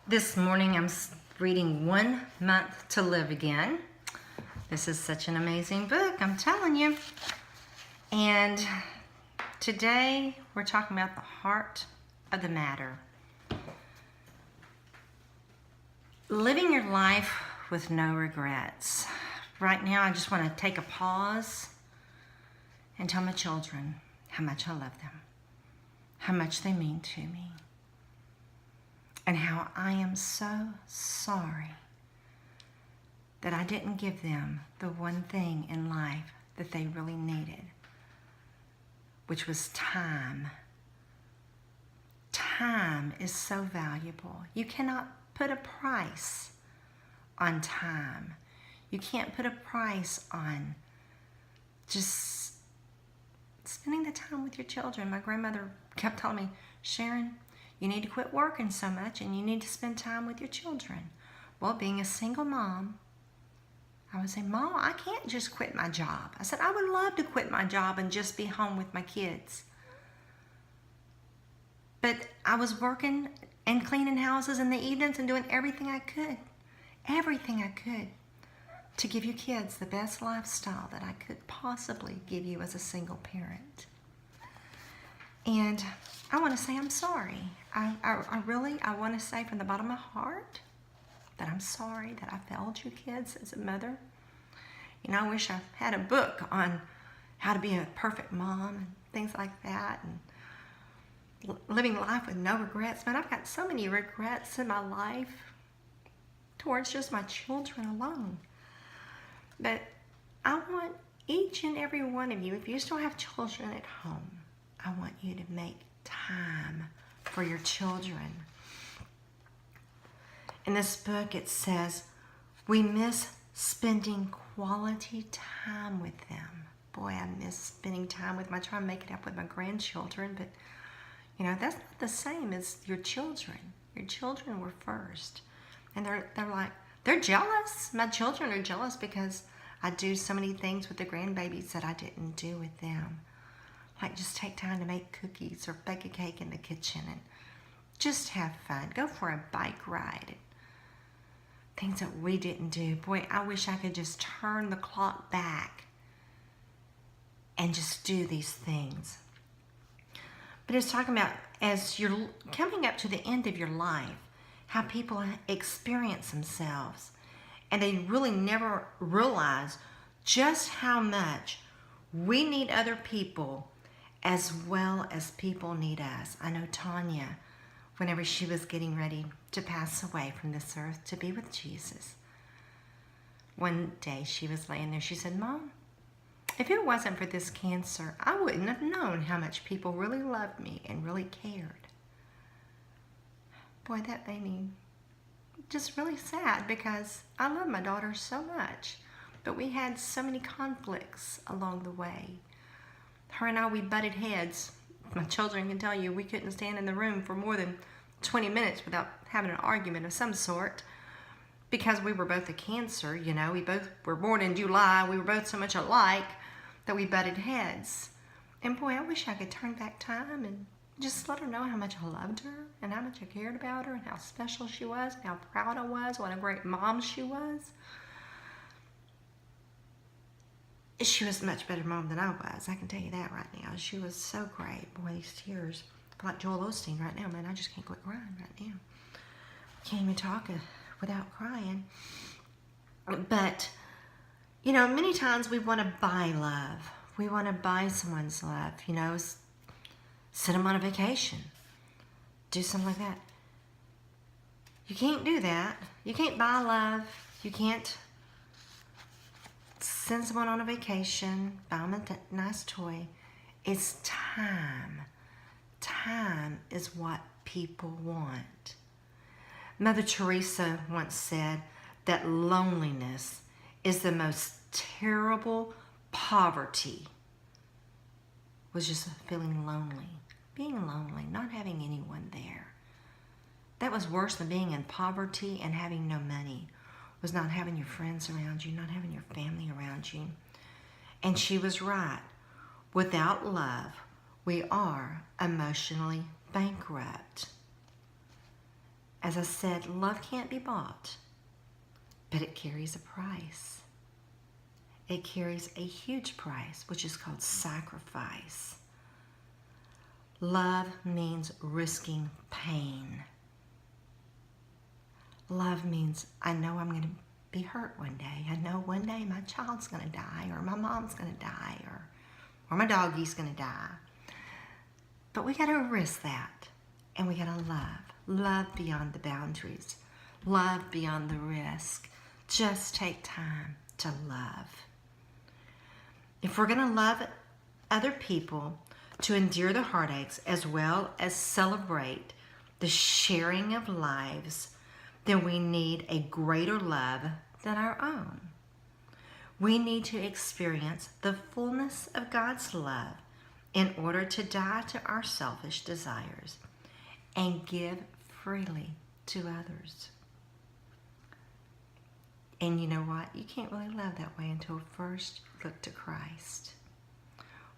This morning I'm reading 1 Month to Live Again. This is such an amazing book, I'm telling you. And today we're talking about the heart of the matter. Living your life with no regrets. Right now I just want to take a pause and tell my children how much I love them, how much they mean to me, and how I am so sorry that I didn't give them the one thing in life that they really needed, which was time. Time is so valuable. You cannot put a price on time. You can't put a price on just spending the time with your children. My grandmother kept telling me, Sharon, you need to quit working so much and you need to spend time with your children. Well, being a single mom, I would say, Mom, I can't just quit my job. I said, I would love to quit my job and just be home with my kids. But I was working and cleaning houses in the evenings and doing everything I could to give you kids the best lifestyle that I could possibly give you as a single parent. And I want to say I'm sorry. I want to say from the bottom of my heart that I'm sorry that I failed you kids as a mother. You know, I wish I had a book on how to be a perfect mom and things like that, and living life with no regrets. Man, I've got so many regrets in my life towards just my children alone. But I want each and every one of you, if you still have children at home, I want you to make time for your children. In this book it says, we miss spending quality time with them. Boy, I miss spending time with my child, make it up with my grandchildren, but you know, that's not the same as your children. Your children were first. And they're jealous. My children are jealous because I do so many things with the grandbabies that I didn't do with them. Like just take time to make cookies or bake a cake in the kitchen and just have fun. Go for a bike ride. Things that we didn't do. Boy, I wish I could just turn the clock back and just do these things. But it's talking about as you're coming up to the end of your life, how people experience themselves and they really never realize just how much we need other people as well as people need us. I know Tanya, whenever she was getting ready to pass away from this earth to be with Jesus, one day she was laying there, she said, Mom, if it wasn't for this cancer, I wouldn't have known how much people really loved me and really cared. Boy, that made me just really sad because I love my daughter so much, but we had so many conflicts along the way. Her and I, we butted heads. My children can tell you we couldn't stand in the room for more than 20 minutes without having an argument of some sort because we were both a Cancer, you know. We both were born in July. We were both so much alike that we butted heads. And boy, I wish I could turn back time and just let her know how much I loved her and how much I cared about her and how special she was and how proud I was, what a great mom she was. She was a much better mom than I was. I can tell you that right now. She was so great. Boy, these tears. I feel like Joel Osteen right now, man. I just can't quit crying right now. Can't even talk without crying. But, you know, many times we want to buy love. We want to buy someone's love, you know, send them on a vacation. Do something like that. You can't do that. You can't buy love. You can't send someone on a vacation, buy them a nice toy. It's time. Time is what people want. Mother Teresa once said that loneliness is the most terrible poverty. Was just feeling lonely. Being lonely, not having anyone there. That was worse than being in poverty and having no money. Was not having your friends around you, not having your family around you. And she was right. Without love, we are emotionally bankrupt. As I said, love can't be bought, but it carries a price. It carries a huge price, which is called sacrifice. Love means risking pain. Love means I know I'm going to be hurt one day. I know one day my child's going to die, or my mom's going to die, or my doggy's going to die. But we got to risk that, and we got to love. Love beyond the boundaries. Love beyond the risk. Just take time to love. If we're going to love other people, to endure the heartaches as well as celebrate the sharing of lives, then we need a greater love than our own. We need to experience the fullness of God's love in order to die to our selfish desires and give freely to others. And you know what? You can't really love that way until first you look to Christ.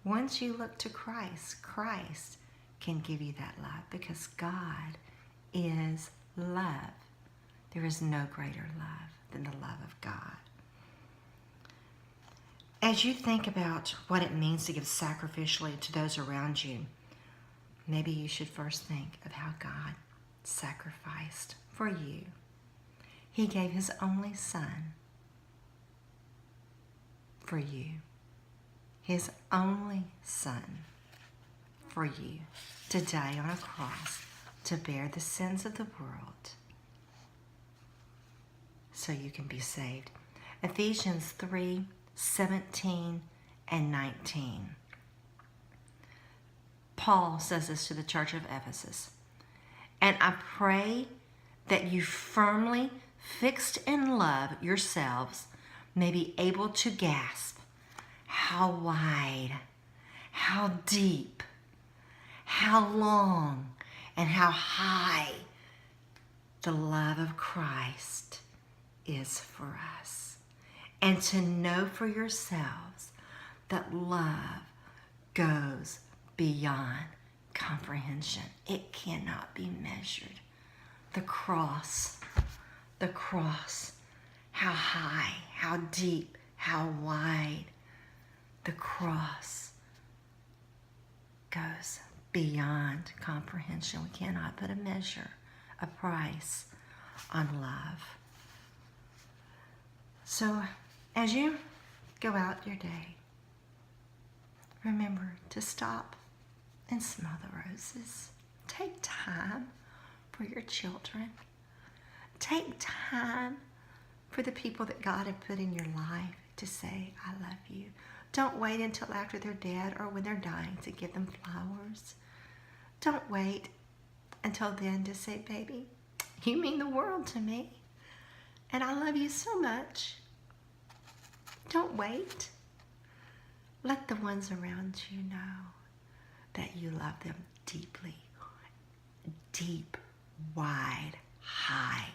Once you look to Christ, Christ can give you that love, because God is love. There is no greater love than the love of God. As you think about what it means to give sacrificially to those around you, maybe you should first think of how God sacrificed for you. He gave his only son for you. His only son for you to die on a cross to bear the sins of the world so you can be saved. Ephesians 3:17 and 19. Paul says this to the church of Ephesus. And I pray that you firmly fixed in love yourselves may be able to gasp how wide, how deep, how long, and how high the love of Christ is for us. And to know for yourselves that love goes beyond comprehension. It cannot be measured. The cross, how high, how deep, how wide. The cross goes beyond comprehension. We cannot put a measure, a price on love. So as you go out your day, remember to stop and smell the roses. Take time for your children. Take time for the people that God had put in your life to say, I love you. Don't wait until after they're dead or when they're dying to give them flowers. Don't wait until then to say, baby, you mean the world to me, and I love you so much. Don't wait. Let the ones around you know that you love them deeply, deep, wide, high,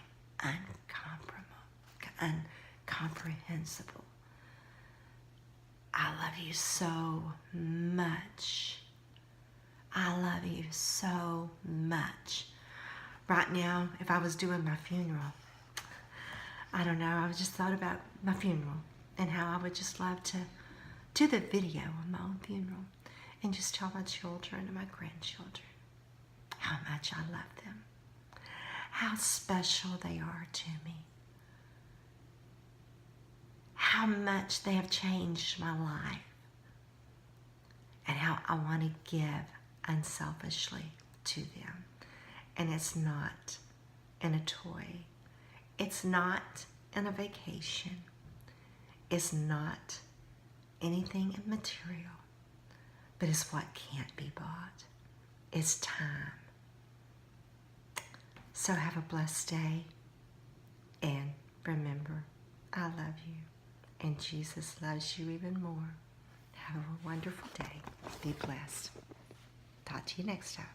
incomprehensible. I love you so much. I love you so much. Right now, if I was doing my funeral, I don't know, I just thought about my funeral and how I would just love to do the video of my own funeral and just tell my children and my grandchildren how much I love them, how special they are to me, how much they have changed my life, and how I want to give unselfishly to them. And it's not in a toy. It's not in a vacation. It's not anything material, but it's what can't be bought. It's time. So have a blessed day, and remember, I love you, and Jesus loves you even more. Have a wonderful day. Be blessed. Talk to you next time.